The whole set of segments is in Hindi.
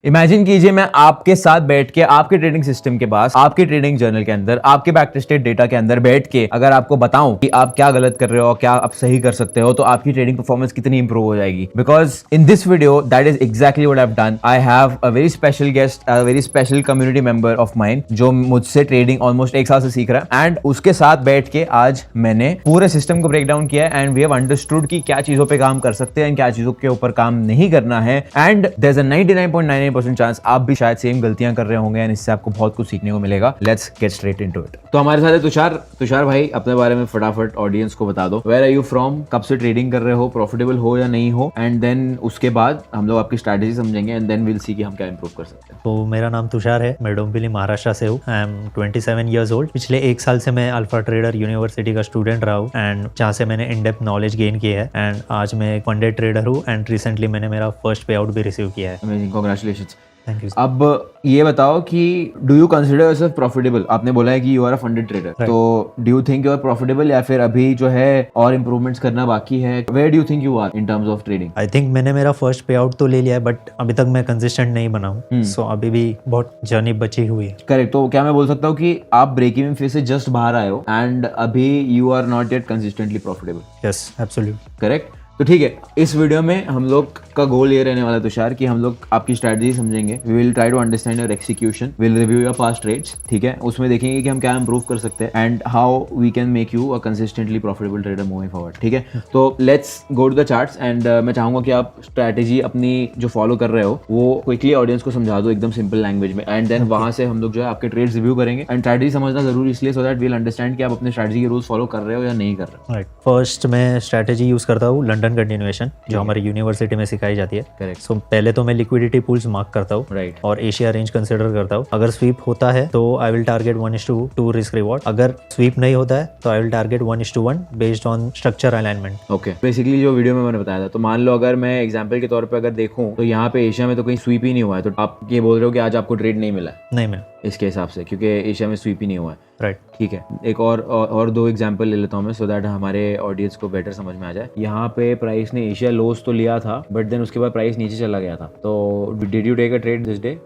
इमेजिन कीजिए मैं आपके साथ बैठ के आपके ट्रेडिंग सिस्टम के पास आपके ट्रेडिंग जर्नल के अंदर आपके बैक टेस्टेड डेटा के अंदर बैठ के अगर आपको बताऊं कि आप क्या गलत कर रहे हो, क्या आप सही कर सकते हो, तो आपकी ट्रेडिंग परफॉर्मेंस कितनी इंप्रूव हो जाएगी। Because in this video that is exactly what I have done. I have a very special guest, a very special community member of mine जो मुझसे ट्रेडिंग ऑलमोस्ट 1 साल से सीख रहा है, एंड उसके साथ बैठ के आज मैंने पूरे सिस्टम को ब्रेक डाउन किया एंड वी हैव अंडरस्टूड कि क्या चीजों पे काम कर सकते हैं, क्या चीजों के ऊपर काम नहीं करना है। And there is a 99.99% chance आप भी शायद सेम गलतियां कर रहे होंगे एंड इससे आपको बहुत कुछ सीखने को मिलेगा। Let's get straight into it. तो हमारे साथ है तुषार भाई, अपने बारे में फटाफट ऑडियंस को बता दो। वेयर आर यू फ्रॉम, कब से ट्रेडिंग कर रहे हो, प्रॉफिटेबल हो या नहीं हो, एंड देन उसके बाद हम लोग आपकी स्ट्रैटेजी समझेंगे एंड देन विल सी कि हम क्या इंप्रूव कर सकते हैं। तो मेरा नाम तुषार है, मैं डोंबिवली महाराष्ट्र से हूँ। I am 27 years old. पिछले 1 साल से मैं अल्फा ट्रेडर यूनिवर्सिटी का स्टूडेंट रहा हूँ एंड जहाँ से मैंने इन डेप्थ नॉलेज गेन किया है एंड आज मैं एक फंडेड ट्रेडर हूँ एंड रिसेंटली मैंने मेरा फर्स्ट पे आउट भी रिसीव किया है। Amazing, congratulations. Thank you. अब ये बताओ कि do you consider yourself profitable? आपने बोला है कि you are a funded trader, तो do you think you are profitable या फिर अभी जो है और इंप्रूवमेंट्स करना बाकी है? Where do you think you are in terms of trading? I think मैंने मेरा फर्स्ट पे आउट तो ले लिया है बट अभी तक मैं कंसिस्टेंट नहीं बना हूँ, सो अभी भी बहुत जर्नी बची हुई है। करेक्ट। तो क्या मैं बोल सकता हूँ कि आप ब्रेक इवन फेज से जस्ट बाहर आए हो एंड अभी you are not yet consistently profitable? Yes, absolute correct. तो ठीक है, इस वीडियो में हम लोग का गोल ये रहने वाला है तुषार कि हम लोग आपकी स्ट्रैटेजी समझेंगे। We will try to understand your execution, will review your past trades, ठीक है। उसमें देखेंगे कि हम क्या इंप्रूव कर सकते हैं and how we can make you a consistently profitable trader moving forward, ठीक है। तो let's go to the charts and मैं चाहूंगा कि आप स्ट्रैटेजी अपनी जो फॉलो कर रहे हो वो क्विकली ऑडियंस को समझा दो एकदम सिंपल लैंग्वेज में, एंड देन वहां से हम लोग जो है आपके ट्रेड्स रिव्यू करेंगे। एंड स्ट्रैटेजी समझना जरूरी इसलिए सो दैट वील अंडरस्टैंड कि आप अपने स्ट्रैटेजी के रूल्स फॉलो कर रहे हो या नहीं कर रहे हो। राइट। फर्स्ट मैं स्ट्रैटेजी यूज करता हूँ लंडन कंटिन्यूएशन जो हमारी यूनिवर्सिटी में सिखाई जाती है। करेक्ट। सो पहले तो मैं लिक्विडिटी पूल्स मार्क करता हूँ राइट। और एशिया रेंज कंसिडर करता हूँ। अगर स्वीप होता है तो I will target 1:2 risk reward. अगर स्वीप नहीं होता है तो I will target 1:1 based on structure alignment. Okay, basically जो वीडियो में मैंने बताया था, तो मान लो अगर मैं एग्जांपल के तौर पे अगर देखूं तो यहाँ पे एशिया में तो कहीं स्वीप ही नहीं हुआ है, तो आप ये बोल रहे हो कि आज आपको ट्रेड नहीं मिला है? नहीं मिला इसके हिसाब से, क्योंकि एशिया में स्वीप ही नहीं हुआ है। राइट। ठीक है, एक और 2 एग्जांपल ले लेता हूँ मैं सो दैट हमारे ऑडियंस को बेटर समझ में आ जाए। यहाँ पे प्राइस ने एशिया लोस तो लिया था बट देन उसके बाद प्राइस नीचे चला गया था, तो did you take a trade this day?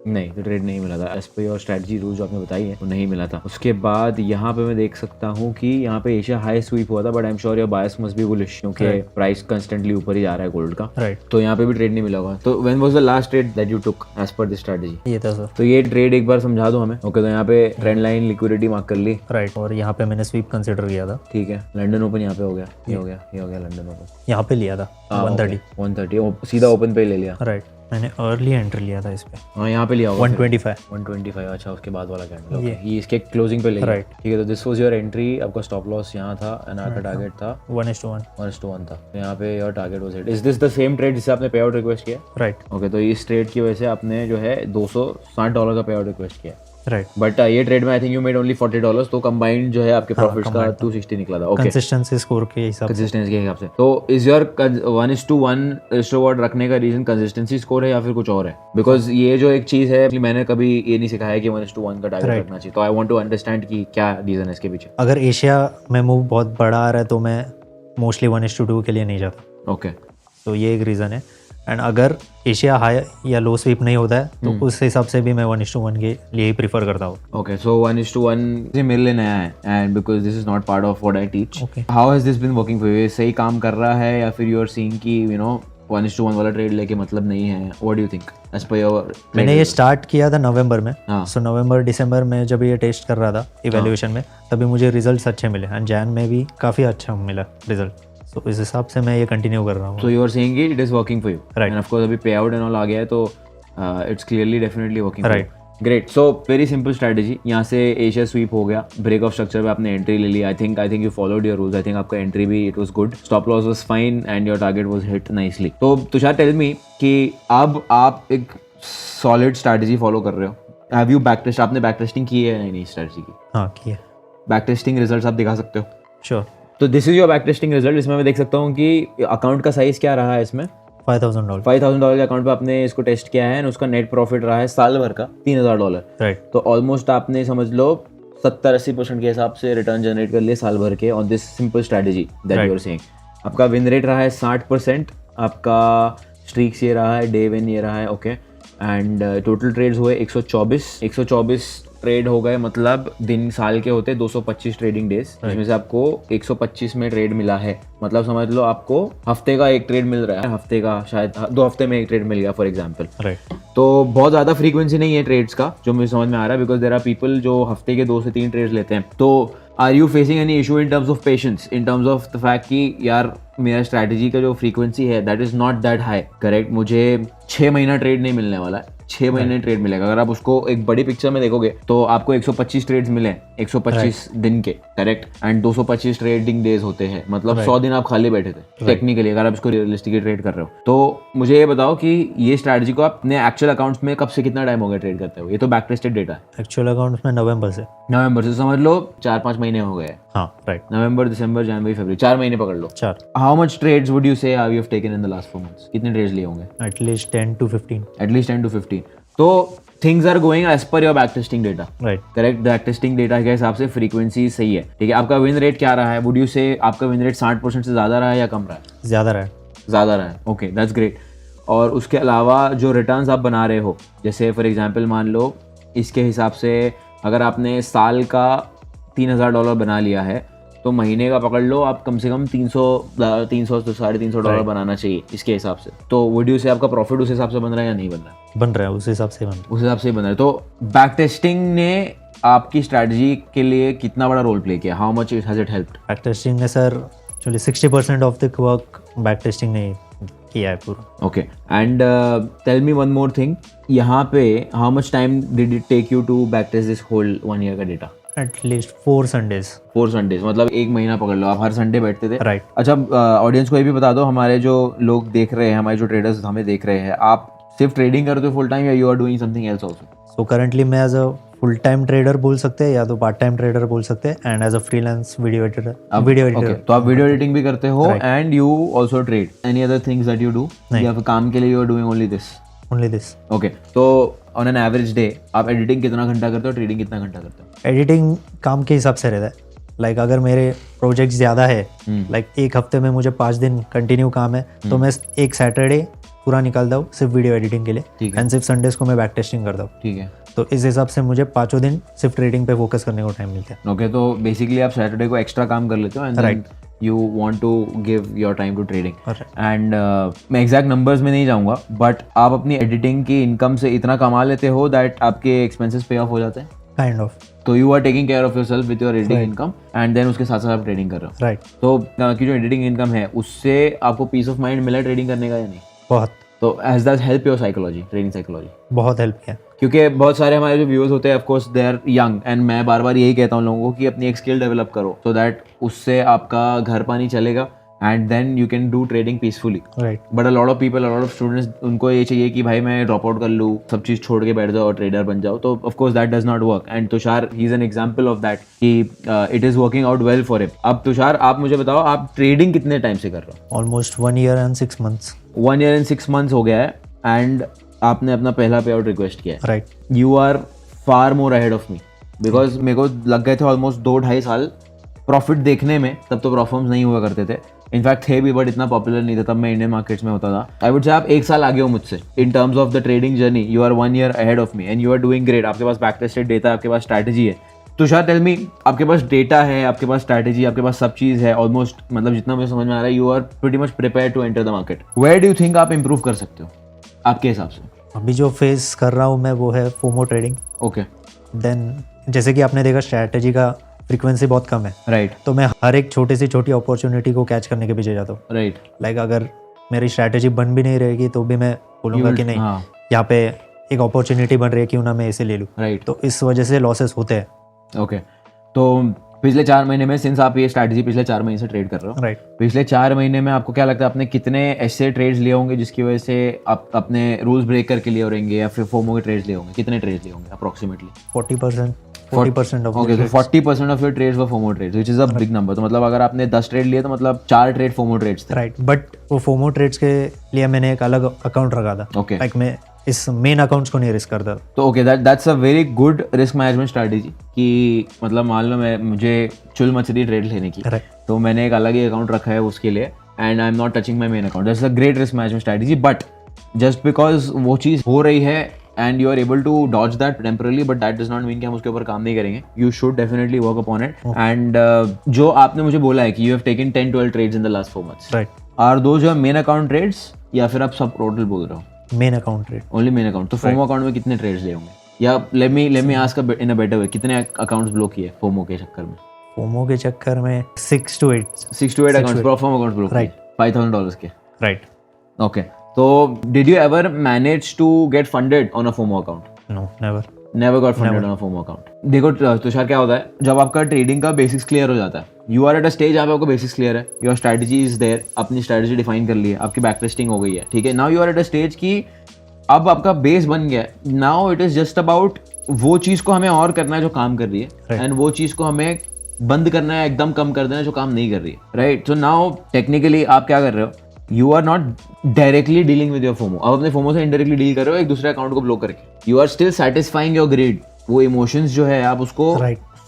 नहीं, तो ट्रेड नहीं मिला था as per your strategy rule जो आपने बताई है वो नहीं मिला था। उसके बाद यहाँ पे मैं देख सकता हूँ कि यहाँ पे एशिया हाई स्वीप हुआ था but I am sure your bias must be bullish क्योंकि प्राइस कंस्टेंटली ऊपर ही जा रहा है गोल्ड का। राइट। तो यहाँ पे भी ट्रेड नहीं मिला होगा। तो when was the last trade that you took as per this strategy? ये था सर। तो ये ट्रेड एक बार समझा दो हमें। ओके, तो यहाँ पे ट्रेंड लाइन लिक्विडिटी मार्क कर ली। राइट। और यहाँ पे मैंने स्वीप कंसिडर किया था। ठीक है, लंदन ओपन यहाँ पे हो गया, ये हो गया लंदन ओपन। यहाँ पे लिया था 130 सीधा ओपन पे ले लिया। राइट। मैंने अर्ली एंट्री लिया था इस पे। हाँ, यहाँ पे लिया होगा 125। अच्छा, उसके बाद वाला कैंडल ये इसके क्लोजिंग पे ले लिया। ठीक है, तो दिस वाज योर एंट्री, आपका स्टॉप लॉस यहाँ था एंड आपका टारगेट था 1:1 था। तो यहाँ पे your target was hit. Is this the same trade जिससे आपने पे आउट रिक्वेस्ट किया? राइट। ओके, तो इस ट्रेड की वजह से आपने जो है $260 का पे आउट रिक्वेस्ट किया। राइट। बट ये ट्रेड में आई थिंक यू मेड ओनली $40, तो कंबाइंड जो है आपके प्रॉफिट्स का 260 निकला था। ओके, कंसिस्टेंसी स्कोर के हिसाब से। कंसिस्टेंसी के हिसाब से। तो इज योर 1:1 रिवॉर्ड रखने का रीजन कंसिस्टेंसी स्कोर है या फिर कुछ और है? बिकॉज ये जो एक चीज है मैंने कभी ये नहीं सिखाया कि 1:1 का टारगेट रखना चाहिए, तो आई वांट टू अंडरस्टैंड कि क्या रीजन है इसके पीछे। अगर एशिया में मूव बहुत बड़ा आ रहा है तो मैं मोस्टली 1:2 के लिए नहीं जाता। ओके, तो ये एक रीज़न है। एंड अगर एशिया हाई या लो स्वीप नहीं होता है तो उस हिसाब से भी मैं 1:1 के लिए ही प्रीफर करता हूँ। ओके, सो 1:1 ये मेरे लिए नया है and because this is not part of what I teach. How has this been working for you? सही काम कर रहा है या फिर यू आर सीइंग कि 1:1 वाला ट्रेड लेके मतलब नहीं है? What do you think as per your? मैंने ये स्टार्ट किया था नवंबर में। सो नवंबर दिसंबर में जब ये टेस्ट कर रहा था इवैल्यूएशन में, तभी मुझे रिजल्ट्स अच्छे मिले एंड जैन में भी काफ़ी अच्छा मिला रिजल्ट। तो इस हिसाब से मैं ये कंटिन्यू कर रहा हूँ। So you are saying it is working for you? Right. And of course अभी पे आउट एंड ऑल आ गया है तो it's clearly definitely working. Right. Great. So very simple strategy. यहाँ से एशिया स्वीप हो गया, ब्रेक ऑफ स्ट्रक्चर पे आपने एंट्री ले ली। I think you followed your rules. I think आपका एंट्री भी it was good, stop loss was fine and your target was hit nicely. तो तुषार टेल मी कि अब आप एक सॉलिड स्ट्रैटेजी फॉलो कर रहे हो। Have you back test? आपने बैक टेस्टिंग की है या नहीं स्ट्रैटेजी की? हाँ, की है। बैक टेस्टिंग रिजल्ट्स आप दिखा सकते हो? श्योर। तो this is your back testing result. इसमें मैं देख सकता हूँ कि अकाउंट का साइज क्या रहा है इसमें? $5,000 के अकाउंट पे आपने इसको टेस्ट किया है और उसका नेट प्रॉफिट रहा है साल भर का $3,000। राइट। तो ऑलमोस्ट आपने समझ लो 70-80% के हिसाब से रिटर्न जनरेट कर लिए साल भर के on this simple strategy that you are saying. आपका विन रेट रहा है 60%, आपका स्ट्रीक्स ये रहा है, डे विन ये रहा है। ओके, एंड टोटल ट्रेड्स हुए 124 ट्रेड हो गए, मतलब दिन साल के होते 225 ट्रेडिंग डेज, जिसमें से आपको 125 में ट्रेड मिला है, मतलब समझ लो आपको हफ्ते का एक ट्रेड मिल रहा है, हफ्ते का शायद 2 हफ्ते में एक ट्रेड मिल गया फॉर एग्जांपल। राइट। तो बहुत ज़्यादा फ्रीक्वेंसी नहीं है ट्रेड्स का, जो मुझे समझ में आ रहा है, बिकॉज देयर आर पीपल जो हफ्ते के 2 से 3 ट्रेड्स लेते हैं। तो are you facing any issue in terms of patience, in terms of the fact कि यार मेरा स्ट्रैटेजी का जो फ्रीक्वेंसी है that is not that high, correct, मुझे 6 महीना ट्रेड नहीं मिलने वाला है, 6 महीने ट्रेड मिलेगा। अगर आप उसको एक बड़ी पिक्चर में देखोगे तो आपको 125 ट्रेड्स मिले, 125 दिन के, करेक्ट, एंड 225 ट्रेडिंग डेज होते हैं, मतलब 100 दिन आप खाली बैठे थे टेक्निकली, अगर आप इसको रियलिस्टिकली ट्रेड कर रहे हो। तो मुझे ये बताओ कि ये स्ट्रैटेजी को आप अपने एक्चुअल अकाउंट्स में कब से कितना टाइम हो गया ट्रेड करते हो? ये तो बैक टेस्टेड डेटा है। एक्चुअल अकाउंट्स में नवंबर से समझ लो 4-5 महीने हो गए। हाँ, राइट। नवंबर, दिसंबर, जनवरी, फरवरी, 4 महीने पकड़ लो। 4। How much trades would you say have you taken in the last 4 months? कितने ट्रेड्स लिए होंगे? At least 10 to 15। At least 10 to 15। तो things are going as per your back testing data, right. Correct. Back testing data के हिसाब से फ्रीक्वेंसी सही है, ठीक है। आपका विन रेट क्या रहा है? वुड यू से आपका विन रेट 60% से ज्यादा रहा है या कम रहा है? ज़्यादा रहा है। ज़्यादा रहा है, ओके, दैट्स ग्रेट। और उसके अलावा जो रिटर्न्स आप बना रहे हो, जैसे फॉर एग्जांपल मान लो इसके हिसाब से अगर आपने साल का $3,000 बना लिया है, तो महीने का पकड़ लो आप कम से कम 300 to $350 बनाना चाहिए इसके हिसाब से। तो वुड यू से आपका प्रॉफिट उस हिसाब से बन रहा है या नहीं बन रहा है? बन रहा है, उस हिसाब से बन रहा है। उस हिसाब से बन रहा है। तो बैक टेस्टिंग ने आपकी स्ट्रैटेजी के लिए कितना बड़ा रोल प्ले किया? How much has it helped? Back testing ने sir actually 60% of the work back testing ने किया है पूरा। Okay, and tell me one more thing, यहाँ पे how much time did it take you to back test this whole 1 year का डेटा? At least 4 Sundays. 4 संडेज, मतलब 1 महीना पकड़ लो, आप हर संडे बैठते थे। राइट। अच्छा, ऑडियंस को ये भी बता दो, हमारे जो लोग देख रहे हैं, हमारे जो ट्रेडर्स हमें देख रहे हैं, आप सिर्फ ट्रेडिंग करते हो फुल टाइम या you are doing something else also? So currently मैं as a full time trader बोल सकते हैं या तो पार्ट टाइम ट्रेडर बोल सकते हैं, and as a freelance video editor. Okay, तो आप वीडियो एडिटिंग भी करते हो and you also trade. Any other things that you do या फिर काम के लिए you are doing only this? Only this. Okay, तो ऑन एन एवरेज डे आप एडिटिंग कितना घंटा करते हो, ट्रेडिंग कितना घंटा करते हो? एडिटिंग काम के हिसाब से रहता है। लाइक अगर मेरे प्रोजेक्ट ज़्यादा है, लाइक एक हफ्ते में मुझे 5 दिन कंटिन्यू काम है, तो मैं एक सैटरडे पूरा निकालता हूँ सिर्फ वीडियो एडिटिंग के लिए, एंड सिर्फ संडेज को मैं बैक टेस्टिंग करता हूँ। ठीक है, तो इस हिसाब से मुझे 5 दिन सिर्फ ट्रेडिंग पे फोकस करने को टाइम मिलता है। ओके, तो बेसिकली आप सैटरडे को एक्स्ट्रा काम कर लेते हो and then you want to give your time to trading. And मैं एग्जैक्ट नंबर्स में नहीं जाऊंगा, बट आप अपनी एडिटिंग की इनकम से इतना कमा लेते हो दैट आपके एक्सपेंसेस पे ऑफ हो जाते हैं काइंड ऑफ। तो you are taking care of yourself with your editing income and then उसके साथ साथ आप ट्रेडिंग कर रहे हो। राइट। तो की जो एडिटिंग इनकम है उससे आपको पीस ऑफ माइंड मिला ट्रेडिंग करने का या नहीं? बहुत। तो has that help your psychology, trading psychology? बहुत हेल्प किया, क्योंकि बहुत सारे हमारे जो व्यूअर्स होते हैं of course they are young, and मैं बार बार यही कहता हूँ लोगों को कि अपनी एक स्किल डेवलप करो सो दैट उससे आपका घर पानी चलेगा and then you can do trading peacefully. Right. But a lot of people, a lot of students, उनको ये चाहिए कि भाई मैं ड्रॉप आउट कर लूँ, सब चीज़ छोड़ के बैठ जाओ और ट्रेडर बन जाओ। तो of course that does not work, and Tushar he is an example of that कि it is working out well for him. अब तुषार, आप मुझे बताओ, आप ट्रेडिंग कितने टाइम से कर रहे हो? Almost 1 year and 6 months। 1 year and 6 months हो गया है एंड आपने अपना पहला पे आउट रिक्वेस्ट किया है। Right. You are far more ahead of me, because मेरे को लग गए थे ऑलमोस्ट 2-2.5 साल प्रॉफिट देखने में। तब तो प्रॉफिट्स नहीं हुआ करते थे, इनफैक्ट थे भी बट इतना पॉपुलर नहीं था, तब मैं इंडियन मार्केट्स में होता था। आई वुड से आप 1 साल आगे हो मुझसे in terms of the trading journey. You are 1 year ahead of me and you are doing great. आपके पास बैक टेस्टेड डेटा है, आपके पास स्ट्रैटेजी है। तुषार, टेल मी, आपके पास डेटा है, आपके पास स्ट्रैटेजी, आपके पास सब चीज़ है ऑलमोस्ट, मतलब जितना मुझे समझ में आ रहा है you are pretty much prepare to enter the market. Where do you think आप इंप्रूव कर सकते हो आपके हिसाब से? अभी जो फेस कर रहा हूँ मैं वो है फोमो ट्रेडिंग। ओके। देन जैसे कि आपने देखा स्ट्रैटेजी का फ्रीक्वेंसी बहुत कम है। राइट। तो मैं हर एक छोटी से छोटी अपॉर्चुनिटी को कैच करने के पीछे जाता हूँ। राइट। लाइक अगर मेरी स्ट्रैटेजी बन भी नहीं रहेगी तो भी मैं बोलूँगा कि नहीं, यहाँ पे एक अपॉर्चुनिटी बन रही है, क्यों ना मैं इसे ले लूँ। राइट। तो इस वजह से लॉसेस होते हैं। ओके, तो पिछले 4 महीने में, सिंस आप ये स्ट्रैटेजी पिछले 4 महीने से ट्रेड कर रहे हो, राइट, पिछले 4 महीने में आपको क्या लगता है आपने कितने ऐसे ट्रेड्स लिए होंगे जिसकी वजह से आप अपने रूल्स ब्रेक करके लिए होंगे, या फिर फोमो के ट्रेड्स लिए होंगे? कितने ट्रेड्स लिए होंगे अप्रोक्सीमेटली? 40% ऑफ। ओके, तो 40% off your trades were FOMO trades, which is a big number. तो मतलब अगर आपने 10 ट्रेड लिए तो मतलब 4 ट्रेड फोमो ट्रेड्स थे। राइट, बट वो फोमो ट्रेड्स के लिए मैंने एक अलग अकाउंट रखा था। ओके, लाइक मैं इस मेन अकाउंट्स को नहीं रिस्क करता। तो okay, that's a very good risk management strategy कि मतलब मान लो मुझे चुल मछली ट्रेड लेने की, तो मैंने एक अलग ही अकाउंट रखा है उसके लिए, and I am not touching my main account. That's a great risk management strategy. But just because वो चीज़ हो रही है and you are able to dodge that temporarily, but that does not mean कि हम उसके ऊपर काम नहीं करेंगे. You should definitely work upon it. And जो आपने मुझे बोला है कि you have taken 10-12 trades in the last 4 months. Right. Are those your main account trades या फिर आप सब टोटल बोल रहे हो? Main account trade. Only main account. तो FOMO account में कितने trades लिए होंगे? या let me ask in a better way, कितने accounts block किए FOMO के चक्कर में? फोमो के चक्कर में 6 to 8. 6 to 8 accounts, FOMO accounts block Right. किए $5,000 के. Right. Okay. So did you ever manage to get funded on a FOMO account? No, never. Never got funded on a FOMO account. देखो तुषार क्या होता है जब आपका ट्रेडिंग का बेसिक्स क्लियर हो जाता है, you are at a stage जहाँ पे आपको बेसिक्स क्लियर है, योर स्ट्रेटजी इज देयर, अपनी स्ट्रेटजी डिफाइन कर ली है, आपकी बैक टेस्टिंग हो गई है, ठीक है. Now you are at a stage की अब आपका बेस बन गया है. Now it is just about वो चीज को हमें और करना है जो काम कर रही है, एंड वो चीज को हमें बंद करना है, एकदम कम कर देना है जो काम नहीं कर रही है, राइट. सो नाउ टेक्निकली आप क्या कर रहे हो, you are not directly dealing with your FOMO, आप अपने फोमो से इनडायरेक्टली डील कर रहे हो एक दूसरे अकाउंट को ब्लॉक करके. You are still satisfying your greed. वो इमोशंस जो है आप उसको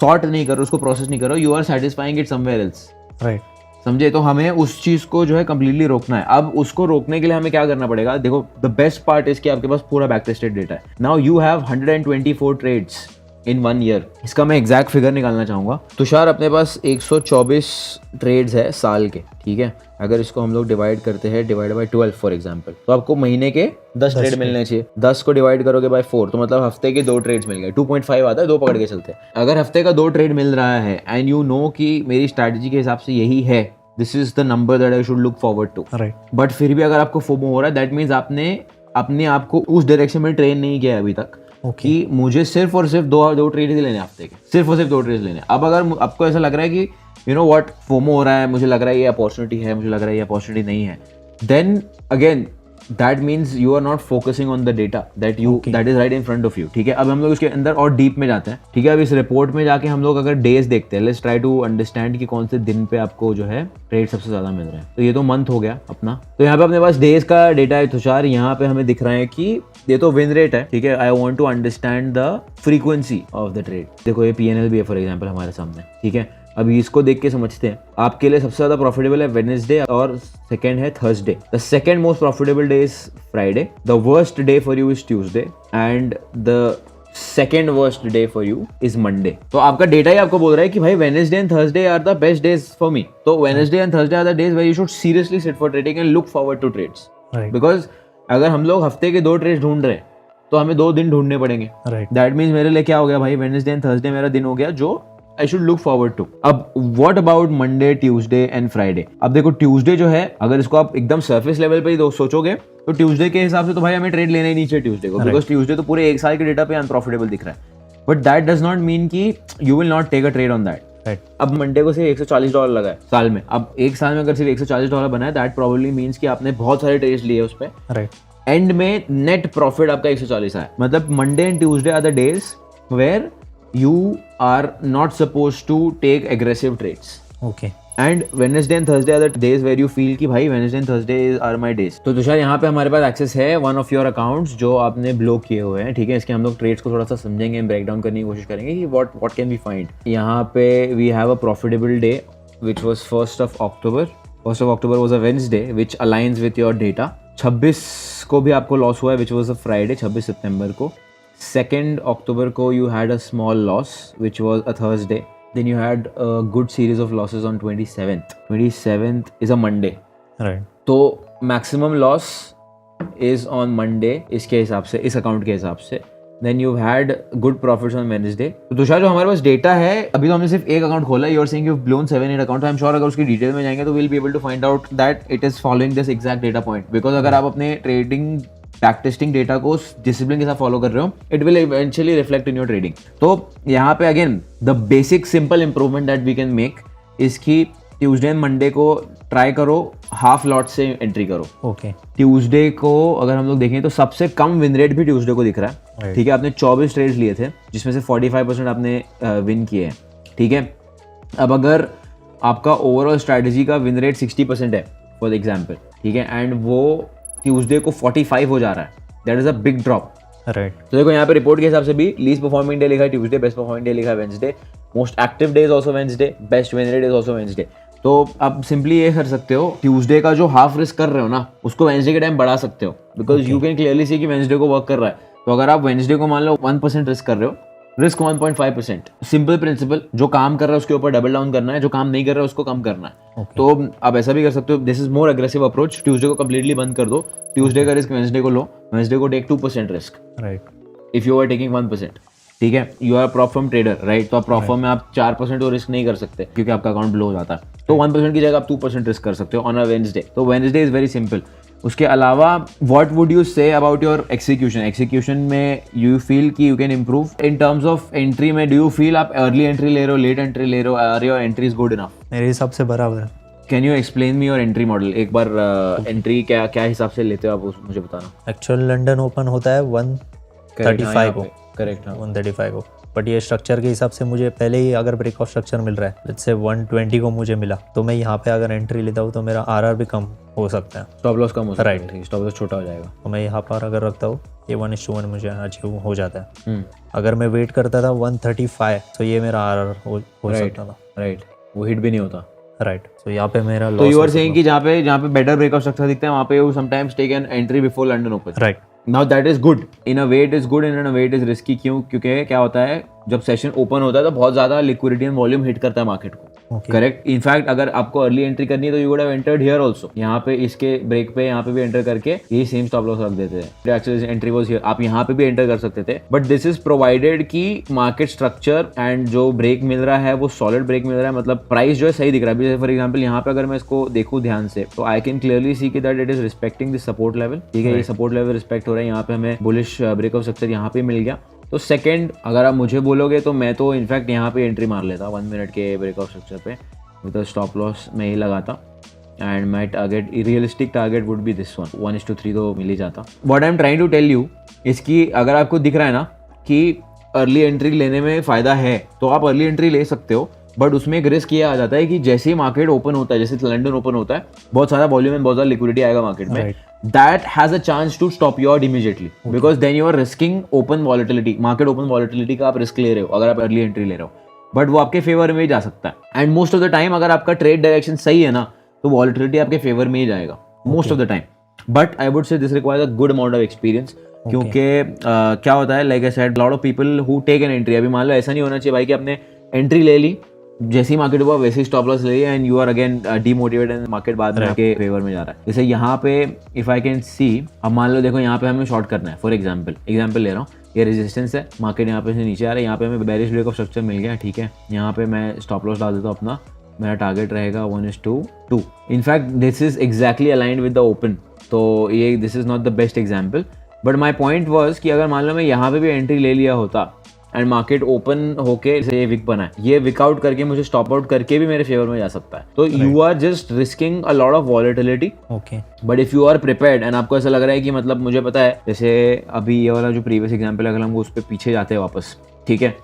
सॉर्ट नहीं कर रहे हो, उसको प्रोसेस नहीं कर रहे हो, you are satisfying it somewhere else. Right. समझे. तो हमें उस चीज को जो है कंप्लीटली रोकना है. अब उसको रोकने के लिए हमें क्या करना पड़ेगा, देखो द बेस्ट पार्ट इज कि आपके पास पूरा बैक टेस्टेड डेटा है. Now you have 124 trades in 1 year. इसका मैं एग्जैक्ट फिगर निकालना चाहूंगा. तुषार अपने पास 124 ट्रेड्स है साल के, ठीक है. अगर इसको हम लोग डिवाइड करते हैं, डिवाइड बाय 12 फॉर एग्जांपल, तो आपको महीने के 10 ट्रेड मिलने चाहिए. 10 को डिवाइड करोगे बाय 4 तो मतलब हफ्ते के 2 ट्रेड्स मिल गए. 2.5 आता है, 2 पकड़ के चलते हैं. अगर हफ्ते का 2 ट्रेड मिल रहा है एंड यू नो कि मेरी स्ट्रैटेजी के हिसाब से यही है, this is the number that I should look forward to. Right. But फिर भी अगर आपको फोमो हो रहा है, दैट मीन्स आपने अपने आप को उस डायरेक्शन में ट्रेन नहीं किया अभी तक कि मुझे सिर्फ और सिर्फ दो ट्रेड्स लेने हफ्ते के, सिर्फ और सिर्फ 2 ट्रेड्स लेने. अब अगर आपको ऐसा लग रहा है कि यू नो व्हाट फोमो हो रहा है, मुझे लग रहा है ये अपॉर्चुनिटी है, मुझे लग रहा है ये अपॉर्चुनिटी नहीं है, then again that means you are not focusing on the data that is right in front of you. ठीक है. अब हम लोग इसके अंदर और डीप में जाते हैं. ठीक है. अब इस रिपोर्ट में जाके हम लोग अगर डेज देखते हैं, लेट्स ट्राई टू अंडरस्टैंड कि कौन से दिन पे आपको जो है ट्रेड सबसे ज्यादा मिल रहे हैं. तो ये तो मंथ हो गया अपना. तो यहाँ पे अपने पास डेज का डेटा है तुषार. यहाँ पे हमें दिख रहा है कि ये तो विन रेट है. ठीक है. I want to understand the frequency of the trade. देखो ये पीएनएल भी है फॉर एग्जांपल हमारे सामने. ठीक है. अभी इसको देख के समझते हैं. आपके लिए सबसे ज्यादा प्रॉफिटेबल है वेडनेसडे और सेकंड है Thursday. The second most profitable day is Friday. The worst day for you is Tuesday and the second worst day for you is Monday. तो आपका डेटा ही आपको बोल रहा है कि भाई Wednesday and Thursday are the best days for me. तो Wednesday and Thursday are the days where you should seriously sit for trading and look forward to trades. Because अगर हम लोग हफ्ते के 2 ट्रेड्स ढूंढ रहे हैं तो हमें 2 दिन ढूंढने पड़ेंगे. दैट मीन्स मेरे लिए क्या हो गया भाई, वेडनेसडे एंड थर्सडे मेरा दिन हो गया जो I should look forward to. अब what about Monday, Tuesday and Friday? अब देखो Tuesday जो है, अगर इसको आप एकदम सरफेस लेवल पे ही सोचोगे तो Tuesday के हिसाब से तो भाई हमें ट्रेड लेना ही नहीं चाहिए Tuesday को, बिकॉज Tuesday तो पूरे 1 साल के डेटा पे अनप्रॉफिटेबल दिख रहा है. But that does not mean कि you will not take a trade on that. अब मंडे को सिर्फ $140 लगा है साल में. अब 1 साल में अगर सिर्फ $140 बना है, दैट प्रोबेबली मीन्स कि आपने बहुत सारे ट्रेड्स लिए उस पर. एंड में नेट प्रॉफिट आपका 140 आया. मतलब Monday and Tuesday are the days where you are not supposed to take aggressive trades. Okay. And Wednesday and Thursday are the days where you feel कि भाई Wednesday and Thursday are my days. तो तुषार यहाँ पे हमारे पास एक्सेस है one of your accounts जो आपने ब्लॉक किए हुए हैं. ठीक है. इसके हम लोग ट्रेड्स को थोड़ा सा समझेंगे, ब्रेक डाउन करने की कोशिश करेंगे कि what can we find. यहाँ पे we have a profitable day which was 1st of October. 1st of October was a Wednesday which aligns with your data. 26 को भी आपको लॉस हुआ है which was a Friday, 26 सितंबर को. 2nd October को you had a small loss which was a Thursday. Then you had a good series of losses on 27th. 27th is a Monday. Right. तो maximum loss is on Monday इसके हिसाब से, इस अकाउंट के हिसाब से. Then you've had good profits on Wednesday. तो तुषार जो हमारे पास डेटा है, अभी तो हमने सिर्फ एक अकाउंट खोला है. You are saying you've blown 7-8 account. I'm sure अगर उसकी डिटेल में जाएंगे तो we'll be able to find out that it is following this exact data point. Because अगर आप अपने ट्रेडिंग बैक टेस्टिंग डेटा को डिसिप्लिन के साथ फॉलो कर रहे हो, it will eventually reflect in your trading. तो यहाँ पे again the basic simple improvement that we can make is कि ट्यूसडे एंड मंडे को ट्राई करो हाफ लॉट से एंट्री करो. ओके. ट्यूसडे को अगर हम लोग देखें तो सबसे कम विन रेट भी ट्यूसडे को दिख रहा है. ठीक है. आपने 24 ट्रेड्स लिए थे जिसमें से 45% आपने विन किए हैं. ठीक है. अब अगर आपका ओवरऑल स्ट्रैटेजी का विन रेट 60% है फॉर एग्जाम्पल, ठीक है, एंड वो ट्यूसडे को 45 हो जा रहा है, that is a big drop. Right. तो देखो यहाँ पे रिपोर्ट के हिसाब से भी लीस्ट परफॉर्मिंग डे लिखा है ट्यूसडे, बेस्ट परफॉर्मिंग डे लिखा है Wednesday, most active day is also Wednesday, best win rate is also Wednesday. तो आप सिंपली ये कर सकते हो, ट्यूसडे का जो हाफ रिस्क कर रहे हो ना उसको वेडनेसडे के टाइम बढ़ा सकते हो, because you can clearly see कि वेडनेसडे को वर्क कर रहा है. तो अगर आप वेंसडे को मान लो 1% रिस्क कर रहे हो, रिस्क 1.5%, सिंपल प्रिंसिपल, जो काम कर रहा है उसके ऊपर डबल डाउन करना है, जो काम नहीं कर रहा है उसको कम करना है। तो आप ऐसा भी कर सकते हो, this is more aggressive approach, Tuesday को कंप्लीटली बंद कर दो, ट्यूसडे का रिस्क वेंसडे को लो, वेंसडे को take 2% risk, right. If you are taking 1%, ठीक है, you are prop firm trader, right, तो आप प्रॉप फॉर्म में आप 4% को रिस्क नहीं कर सकते क्योंकि आपका अकाउंट ब्लो हो जाता है, तो 1% की जगह आप 2% रिस्क कर सकते हो ऑन अ वेंसडे। तो वेंसडे इज वेरी सिंपल। उसके अलावा what would you say about your execution में यू फील कि you can improve in terms of entry में? डू यू फील आप अर्ली एंट्री ले रहे हो, लेट एंट्री ले रहे हो, or your entry is good enough? मेरे हिसाब से बराबर है। Can you explain me your entry model? एक बार एंट्री क्या क्या हिसाब से लेते हो आप, मुझे बताना। एक्चुअल लंदन ओपन होता है 135 को, करेक्ट, 135 को, बट ये स्ट्रक्चर के हिसाब से मुझे पहले ही अगर ब्रेक ऑफ स्ट्रक्चर मिल रहा है, लेट्स से 120 को मुझे मिला, तो मैं यहाँ पे अगर एंट्री लेता हूँ तो मेरा आरआर भी कम हो सकता है, स्टॉप लॉस कम हो सकता है, राइट, स्टॉप लॉस छोटा हो जाएगा। तो मैं यहाँ पर अगर रखता हूँ ये 1:1 मुझे अचीव हो जाता है। अगर मैं वेट करता था 135 तो ये मेरा आरआर हो सकता था, राइट, वो हिट भी नहीं होता, राइट। तो यहाँ पे मेरा तो यू आर सेइंग कि जहाँ पे बेटर ब्रेक ऑफ स्ट्रक्चर दिखता है वहाँ पे you sometimes take an entry before London open, right. Now that is good, in a way it is good, in a way it is risky. क्यों? क्योंकि क्या होता है जब सेशन ओपन होता है तो बहुत ज्यादा लिक्विडिटी एंड वॉल्यूम हिट करता है मार्केट को, करेक्ट। इनफैक्ट अगर आपको अर्ली एंट्री करनी है तो you would have entered here also, यहाँ पे इसके ब्रेक पे यहाँ पे भी एंटर करके यही सेम स्टॉप लॉस रख देते थे, एक्चुअली एंट्री वाज हियर, आप यहाँ पे भी एंटर कर सकते थे, बट दिस इज प्रोवाइडेड कि मार्केट स्ट्रक्चर एंड जो ब्रेक मिल रहा है वो सॉलिड ब्रेक मिल रहा है, मतलब प्राइस जो है सही दिख रहा है। फॉर एग्जाम्पल यहाँ पे अगर मैं इसको देखूँ ध्यान से तो आई कैन क्लियरली सी कि that it is respecting this support level, ठीक है, ये सपोर्ट लेवल रिस्पेक्ट हो रहा है, यहाँ पे हमें बुलिश ब्रेक ऑफ स्ट्रक्चर यहाँ पे मिल गया। तो सेकंड अगर आप मुझे बोलोगे तो मैं तो इनफैक्ट यहाँ पे एंट्री मार लेता 1 मिनट के ब्रेक ऑफ स्ट्रक्चर पे विद स्टॉप लॉस में ही लगाता, and my target, realistic target would be this one, 1:3 तो मिल ही जाता। What I am trying to tell you इसकी, अगर आपको दिख रहा है ना कि अर्ली एंट्री लेने में फ़ायदा है तो आप अर्ली एंट्री ले सकते हो, बट उसमें एक रिस्क ये आ जाता है कि जैसे ही मार्केट ओपन होता है, जैसे लंदन ओपन होता है, बहुत सारा वॉल्यूम एंड बहुत सारा लिक्विडिटी आएगा मार्केट में, that has a chance to stop you out immediately, because then you are risking open volatility, market open volatility का आप रिस्क ले रहे हो अगर आप अर्ली एंट्री ले रहे हो, बट वो आपके फेवर में ही जा सकता है। And most of the time अगर आपका ट्रेड डायरेक्शन सही है ना तो वॉलेटिलिटी आपके फेवर में ही जाएगा most of the time, but I would say this requires a good amount of experience, क्योंकि क्या होता है, like I said, lot of people who take an entry, अभी मान लो ऐसा नहीं होना चाहिए भाई कि आपने एंट्री ले ली, जैसे ही मार्केट हुआ वैसे ही स्टॉप लॉस ले लिया and you are again demotivated and market बाद में आपके फेवर में जा रहा है। जैसे यहाँ पे इफ आई कैन सी, अब मान लो देखो यहाँ पे हमें शॉर्ट करना है, फॉर एग्जाम्पल ले रहा हूँ, ये रेजिस्टेंस है, मार्केट यहाँ पे से नीचे आ रहा है, यहाँ पे हमें बेरिश ब्रेक ऑफ स्ट्रक्चर मिल गया, ठीक है, यहाँ पे मैं स्टॉप लॉस डाल देता हूँ अपना, मेरा टारगेट रहेगा 1:2। In fact this is exactly aligned with the open, तो ये this is not the best example, but my point was कि अगर मान लो मैं यहाँ पे भी एंट्री ले लिया होता एंड मार्केट ओपन होके जैसे ये विक बना है, ये विक आउट करके मुझे स्टॉप आउट करके भी मेरे फेवर में जा सकता है, तो you are just risking a lot of volatility, okay, but if you are prepared and आपको ऐसा लग रहा है कि मतलब मुझे पता है, जैसे अभी ये वाला जो प्रीवियस एग्जांपल है, अगर हम उस पर पीछे जाते हैं वापस, ठीक है,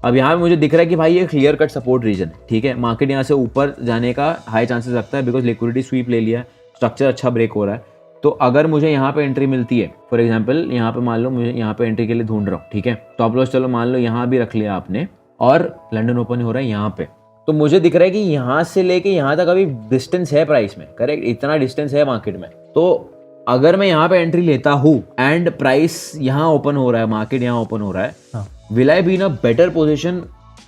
अब यहाँ पे मुझे दिख रहा है कि भाई ये क्लियर कट सपोर्ट रीजन है, ठीक है, मार्केट यहाँ से ऊपर जाने का हाई चांसेस रखता है बिकॉज लिक्विडिटी स्वीप ले लिया है, स्ट्रक्चर अच्छा ब्रेक हो रहा है, तो अगर मुझे यहाँ पे एंट्री मिलती है, फॉर एग्जांपल यहाँ पे मान लो मुझे यहाँ पे एंट्री के लिए ढूंढ रहा हूँ, ठीक है, स्टॉप लॉस चलो मान लो यहाँ भी रख लिया आपने और लंदन ओपन हो रहा है यहाँ पे, तो मुझे दिख रहा है कि यहाँ से लेके यहाँ तक अभी डिस्टेंस है प्राइस में, करेक्ट, इतना डिस्टेंस है मार्केट में, तो अगर मैं यहाँ पे एंट्री लेता हूँ एंड प्राइस यहाँ ओपन हो रहा है, मार्केट यहाँ ओपन हो रहा है, will I be in a better position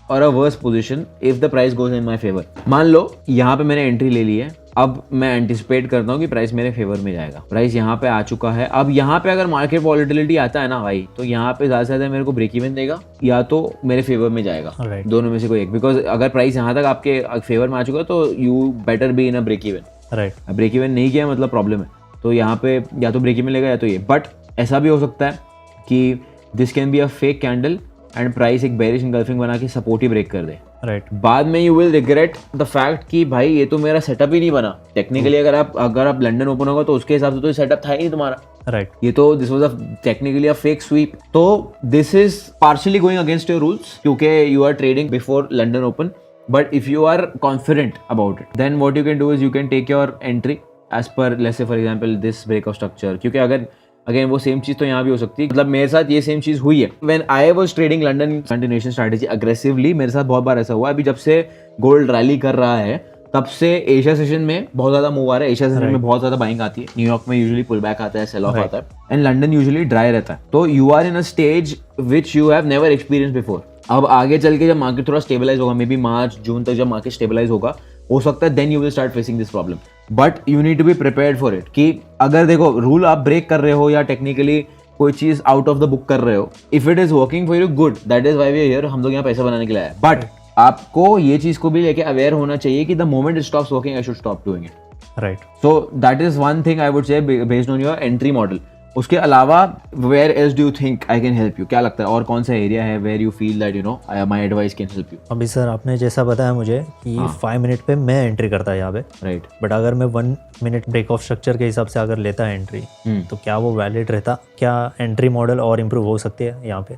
or a worse position if the price goes in my favour? मान लो यहाँ पे मैंने एंट्री ले ली है, अब मैं एंटिसिपेट करता हूँ कि प्राइस मेरे फेवर में जाएगा, प्राइस यहाँ पे आ चुका है, अब यहाँ पे अगर मार्केट वॉलेटिलिटी आता है ना भाई, तो यहाँ पे ज्यादा से ज्यादा मेरे को ब्रेक इवन देगा या तो मेरे फेवर में जाएगा, दोनों में से कोई एक, बिकॉज अगर प्राइस यहाँ तक आपके फेवर में आ चुका है तो you better be in a break even, right, break even नहीं किया मतलब प्रॉब्लम है, तो यहाँ पे या तो ब्रेक इवन लेगा या तो ये, बट ऐसा भी हो सकता है कि this can be a fake candle and price एक बेरिश इनगल्फिंग बना के सपोर्ट ही ब्रेक कर दे, राइट, बाद में you will regret the fact कि भाई ये तो मेरा सेटअप ही नहीं बना टेक्निकली, अगर आप लंदन ओपन होगा तो उसके हिसाब से तो सेटअप था ही नहीं तुम्हारा, राइट, ये तो this was a technically a fake sweep, तो this is partially going against your rules क्योंकि you are trading before London open, but if you are confident about it then what you can do is you can take your entry as per let's say for example this break of structure, क्योंकि अगर अगेन वो सेम चीज तो यहाँ भी हो सकती है, मतलब मेरे साथ ये सेम चीज हुई है when I was trading London continuation strategy aggressively, मेरे साथ बहुत बार ऐसा हुआ, अभी जब से गोल्ड रैली कर रहा है तब से एशिया सेशन में बहुत ज्यादा मूव आ रहा है, एशिया सेशन में बहुत ज्यादा बाइंग आती है, न्यूयॉर्क में यूजुअली पुल बैक आता है, सेल ऑफ आता है, एंड लंदन यूजुअली ड्राई रहता है। तो you are in a stage which you have never experience before. अब आगे चल के जब मार्केट थोड़ा स्टेबलाइज होगा, मे बी मार्च जून तक जब मार्केट स्टेबलाइज होगा, हो सकता है then you will start facing this problem, but you need to be prepared for it. कि अगर देखो रूल आप ब्रेक कर रहे हो या टेक्निकली कोई चीज आउट ऑफ द बुक कर रहे हो, if it is working for you good, that is why we are here, हम लोग यहाँ पैसा बनाने के लिए आए। बट आपको ये चीज को भी लेके अवेयर होना चाहिए कि the moment it stops working I should stop doing it. Right, so that is one thing I would say based on your entry model. उसके अलावा where else do you think I can help you, क्या लगता है और कौन सा एरिया है where you feel that you know my advice can help you? अभी सर आपने जैसा बताया मुझे कि 5 मिनट पे मैं एंट्री करता है यहाँ पे, राइट, बट अगर मैं 1 मिनट ब्रेक ऑफ स्ट्रक्चर के हिसाब से अगर लेता है एंट्री, तो क्या वो वैलिड रहता? क्या एंट्री मॉडल और इम्प्रूव हो सकती है यहाँ पे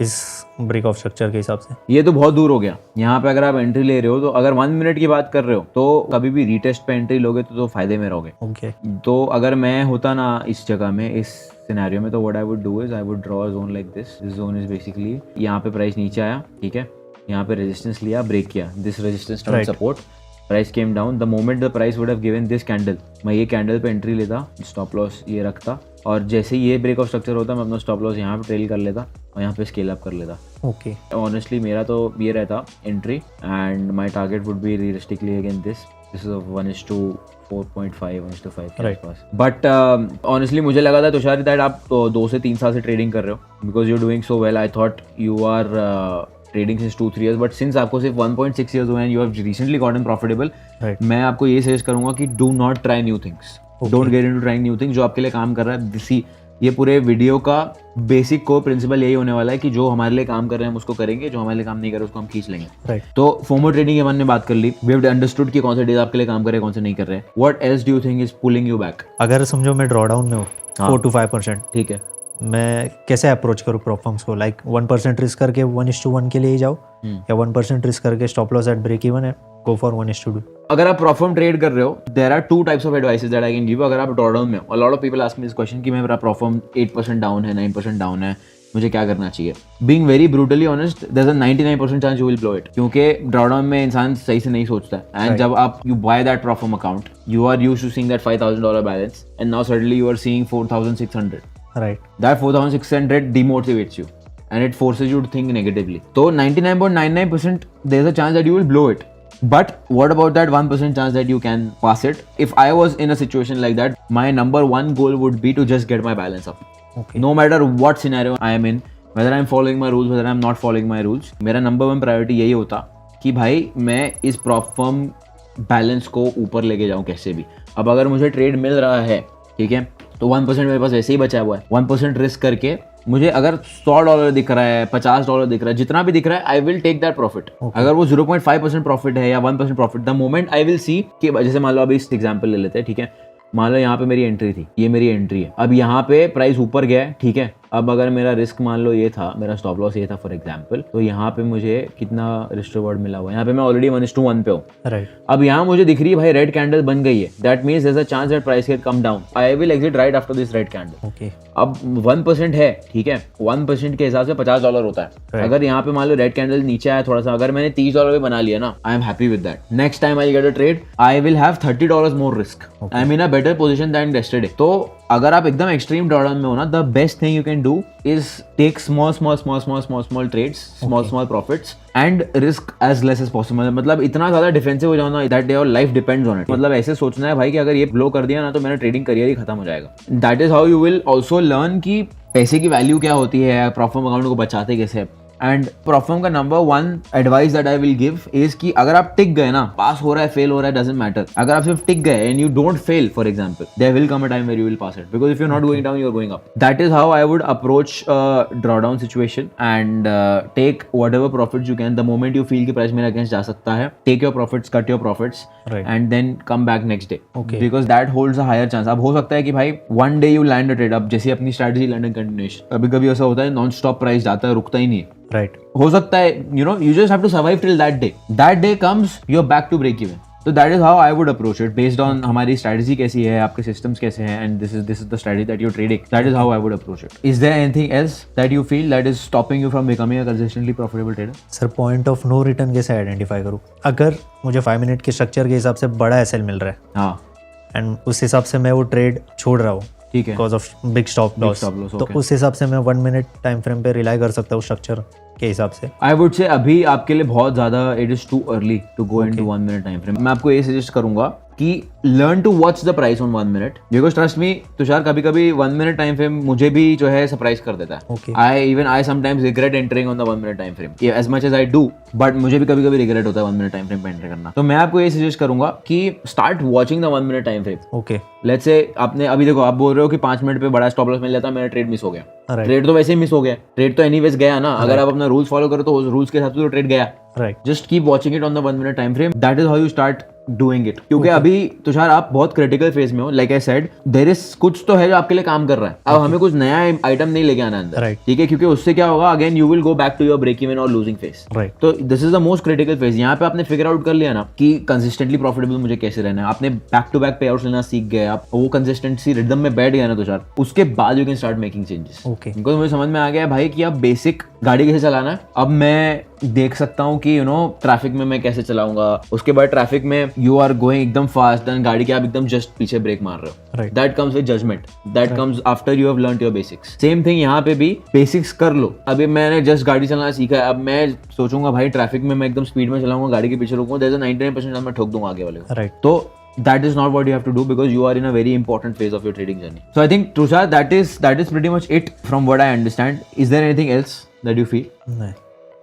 इस ब्रेक ऑफ स्ट्रक्चर के हिसाब से? ये तो बहुत दूर हो गया। यहाँ पे अगर आप एंट्री ले रहे हो तो अगर 1 मिनट की बात कर रहे हो तो कभी भी रीटेस्ट पे एंट्री लोगे तो फायदे में रहोगे। ओके, तो अगर मैं होता ना इस जगह में, इस सिनेरियो में, तो what I would do is I would draw a zone like this zone is basically यहाँ पे प्राइस नीचे आया, ठीक है, यहाँ पे रेजिस्टेंस लिया, ब्रेक किया, this resistance turn support, price came down, the moment the price would have given this candle, मैं ये कैंडल पे एंट्री लेता, स्टॉप लॉस ये रखता, और जैसे ये ब्रेक ऑफ स्ट्रक्चर होता मैं अपना स्टॉप लॉस यहाँ पे ट्रेल कर लेता और यहाँ पे स्केल अप कर लेता। ओके, ऑनेस्टली मेरा तो ये रहता entry, and my target would B realistically again this is 1:4.5 1:5 के आसपास। बट ऑनेस्टली मुझे लगा था तुषार दैट आप तो 2 से 3 साल से ट्रेडिंग कर रहे हो, because you are doing so well, I thought you are trading since 2-3 years, but since आपको सिर्फ 1.6 years हुए हैं, you have recently gotten profitable, मैं आपको ये सजेस्ट करूंगा कि do not try new things, don't get into trying new things. जो आपके लिए काम कर रहा है, सी ये पूरे वीडियो का बेसिक को प्रिंसिपल यही होने वाला है कि जो हमारे लिए काम कर रहे हैं हम उसको करेंगे, जो हमारे लिए काम नहीं कर रहे उसको हम खींच लेंगे। राइट, तो फोमो ट्रेडिंग के बारे में बात कर ली, वी हैव अंडरस्टूड कि कौन से डेज आपके लिए काम कर रहे हैं, कौन से नहीं कर रहे हैं। What else do you think is pulling you back? अगर समझो मैं ड्रॉ डाउन में हूँ 4 to 5%, ठीक है, मैं कैसे अप्रोच करूँ प्रॉफर्म्स को? लाइक 1% रिस्क करके 1:1 के लिए ही जाओ, या 1% रिस्क करके stop loss at break even and go for 1:2? अगर आप प्रॉफर्म ट्रेड कर रहे हो, there are 2 types of advices that I can give. अगर आप ड्रॉडाउन में हो, a lot of people ask me this question कि मेरा प्रॉफर्म 8% डाउन है, 9% डाउन है, मुझे क्या करना चाहिए? Being very brutally honest, there is a 99% chance you will blow it, क्योंकि ड्रॉडाउन में इंसान सही से नहीं सोचता है। एंड जब आप you buy that prop firm account, you are used to seeing that $5,000 balance, and now suddenly you are seeing 4,600. Right, That 4,600 demotivates you and it forces you to think negatively. So 99.99% there's a chance that you will blow it. But what about that 1% chance that you can pass it? If I was in a situation like that, my number one goal would be to just get my balance up. Okay. No matter what scenario I am in, whether I'm following my rules, whether I'm not following my rules, मेरा number one priority यही होता कि भाई मैं इस prop firm बैलेंस को ऊपर लेके जाऊं कैसे भी। अब अगर मुझे ट्रेड मिल रहा है, ठीक है, तो 1% मेरे पास वैसे ही बचा हुआ है, 1% रिस्क करके मुझे अगर $100 दिख रहा है, $50 दिख रहा है, जितना भी दिख रहा है, I will take that profit. अगर वो 0.5% प्रॉफिट है या 1% profit, the moment I will see कि जैसे मान लो अभी इस एग्जाम्पल ले लेते हैं, ठीक है, मान लो यहाँ पे मेरी एंट्री थी, ये मेरी एंट्री है, अब यहाँ पे प्राइस ऊपर गया है, ठीक है, अब अगर मेरा रिस्क मान लो ये था, मेरा स्टॉप लॉस ये था फॉर एग्जांपल, तो यहाँ पे मुझे कितना रिस्क रिवॉर्ड मिला हुआ है, यहाँ पे मैं ऑलरेडी 1:1 पे हूँ। राइट, अब यहाँ मुझे दिख रही है भाई रेड कैंडल बन गई है, that means there is a chance that price can come down, I will exit right after this red candle. Okay, अब 1% है, ठीक है, 1% के हिसाब से $50 होता है। अगर यहाँ पे मान लो रेड कैंडल नीचे आया थोड़ा सा, अगर मैंने $30 भी बना लिया ना, I am happy with that. Next time I get a trade, I will have $30 more risk, I am in a better position than yesterday. तो अगर आप एकदम एक्सट्रीम ड्रॉडाउन में हो ना, the best thing you can do is take small trades, small profits and risk as less as possible. मतलब इतना ज्यादा डिफेंसिव हो जाओ ना that your life depends on it. मतलब ऐसे सोचना है भाई कि अगर ये ब्लो कर दिया ना तो मेरा ट्रेडिंग करियर ही खत्म हो जाएगा। That is how you will also learn कि पैसे की वैल्यू क्या होती है, प्रॉफर्म अकाउंट को बचाते कैसे। एंड प्रॉफर्म का number 1 advice that I will give is कि अगर आप टिक गए ना, पास हो रहा है फेल हो रहा है डजंट मैटर, अगर आप सिर्फ टिक गए and you don't fail for example, there will come a time where you will pass it, because if you are not going down you are going up. That is how I would approach drawdown situation and take whatever profits you can. The moment you feel कि प्राइस मेरे अगेंस्ट जा सकता है, take your profits, cut your profits and then come back next day, because that holds a higher chance. अब हो सकता है कि भाई one day you land a trade, अब जैसे अपनी स्ट्रेटजी लैंड एंड कंटिन्यूएशन, कभी कभी ऐसा होता है नॉन स्टॉप प्राइस जाता है, रुकता ही नहीं है। राइट, हो सकता है you know you just have to survive till that day comes, you are back to break even. So that is how I would approach it based on हमारी strategy कैसी है, आपके systems कैसे हैं, and this is the strategy that you're trading. That is how I would approach it. Is there anything else that you feel that is stopping you from becoming a consistently profitable trader? Sir point of no return कैसे आइडेंटिफाई करूँ? अगर मुझे 5 मिनट के स्ट्रक्चर के हिसाब से बड़ा एसएल मिल रहा है हाँ, एंड उस हिसाब से मैं वो ट्रेड छोड़ रहा हूँ ठीक है, because of big stop loss, तो okay. उस हिसाब से मैं 1 मिनट टाइम फ्रेम पे रिलाई कर सकता हूँ स्ट्रक्चर के हिसाब से. I would say अभी आपके लिए बहुत ज़्यादा it is too early to go into 1 minute time frame. मैं आपको ये सजेस्ट करूंगा कि learn to watch the price on 1 minute. Because trust me, Tushar कभी-कभी 1 minute time frame मुझे भी जो है सरप्राइज कर देता है. Okay. I sometimes regret entering on the 1 minute time frame. As much as I do, but मुझे भी कभी-कभी regret होता है 1 minute time frame पे एंटर करना. तो मैं आपको ये सजेस्ट करूंगा कि start watching the 1 minute time frame. Okay. Let's say आपने अभी देखो, आप बोल रहे हो कि 5 मिनट पे बड़ा स्टॉप लॉस मिल जाता है, मेरा ट्रेड मिस हो गया. Right. ट्रेड तो वैसे ही मिस हो गया, ट्रेड तो एनीवेज गया ना. अगर आप अपना रूल्स फॉलो करो तो रूल्स के हिसाब से तो ट्रेड गया. Right. Just keep watching it on the 1 minute time frame. That is how you start doing it. क्योंकि अभी तुषार आप बहुत क्रिटिकल फेज में हो. Like I said, there is कुछ तो है जो आपके लिए काम कर रहा है. अब हमें कुछ नया आइटम नहीं लेके आना अंदर. Right. ठीक है, क्योंकि उससे क्या होगा, again you will go back to your break even और लूजिंग फेज. राइट. तो this is the most critical phase. यहाँ पे आपने फिगर आउट कर लिया ना कि कंसिस्टेंटली प्रॉफिटेबल मुझे कैसे रहना है. आपने बैक टू बैक पे आउट लेना सीख गए, आप वो कंसिस्टेंसी रिदम में बैठ गया ना तुषार, उसके बाद you can start making changes. Okay. Because मुझे समझ में आ गया भाई कि अब बेसिक गाड़ी कैसे चलाना है. अब मैं देख सकता हूँ कि ट्रैफिक में मैं कैसे चलाऊंगा. उसके बाद ट्रैफिक में यू आर गोइंग एकदम फास्ट, देन गाड़ी के आप एकदम जस्ट पीछे ब्रेक मार रहे हो. Right. That comes with judgement, that comes after you have learned your basics. Same thing यहाँ पे भी, बेसिक्स कर लो. अभी मैंने जस्ट गाड़ी चलाना सीखा है, अब मैं सोचूंगा भाई ट्रैफिक में मैं एकदम स्पीड में चलाऊंगा, गाड़ी के पीछे रुकूंगा, देयर इज अ 99% मैं ठोक दूंगा आगे वाले को. राइट. तो that is not what you have to do because you are in a very important phase of your trading journey. So I think Tushar, that is pretty much it from what I understand. Is there anything else that you feel? नहीं,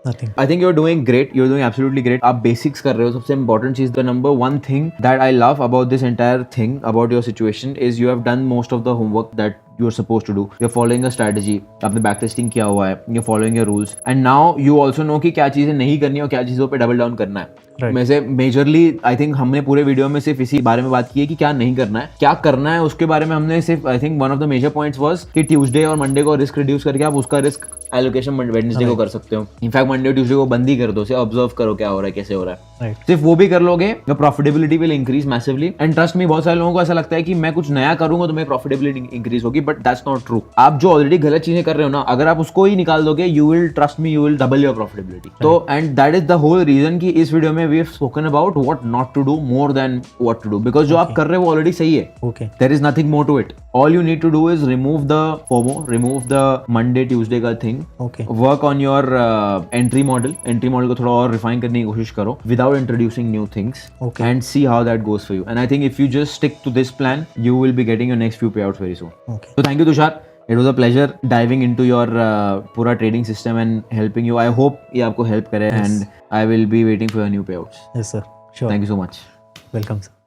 nothing. I think you're doing great. You're doing absolutely great. आप basics कर रहे हो. सबसे important चीज, the number one thing that I love about this entire thing, about your situation, is you have done most of the homework that you're supposed to do. You're following a strategy. आपने बैक टेस्टिंग किया हुआ है. You're following your rules. And now you also know कि क्या चीजें नहीं करनी है और क्या चीजों पे डबल डाउन करना है. Right. में से मेजरली आई थिंक हमने पूरे वीडियो में सिर्फ इसी बारे में बात की है कि क्या नहीं करना है, क्या करना है. उसके बारे में हमने सिर्फ, I think one of the major points was कि ट्यूसडे और मंडे को रिस्क रिड्यूस करके आप उसका रिस्क एलोकेशन वेडनेसडे को कर सकते हो. इनफैक्ट मंडे ट्यूसडे को बंद ही कर दो, ऑब्जर्व करो क्या हो रहा है, कैसे हो रहा है. Right. सिर्फ वो भी कर लोगे, your profitability will increase massively. And trust me, बहुत सारे लोगों को ऐसा लगता है कि मैं कुछ नया करूंगा तो मेरी प्रॉफिटेबिलिटी इंक्रीज होगी, बट दैट्स नॉट ट्रू. आप जो ऑलरेडी गलत चीजें कर रहे हो ना, अगर आप उसको ही निकाल दोगे, you will, trust me, you will double your profitability. तो and that is the whole reason कि इस वीडियो में we have spoken about what not to do more than what to do. Because जो आप कर रहे हो वो ऑलरेडी सही है. Okay. There is nothing more to it. All you need to do is remove the FOMO, remove the Monday, Tuesday का thing. Okay. Work on your entry model. Entry model को थोड़ा और refine करने की कोशिश करो without introducing new things. Okay. And see how that goes for you. And I think if you just stick to this plan, you will be getting your next few payouts very soon. Okay. So thank you, Tushar. It was a pleasure diving into your पूरा trading system and helping you. I hope ये आपको help करे. Yes. And I will be waiting for your new payouts. Yes, sir. Sure. Thank you so much. Welcome, sir.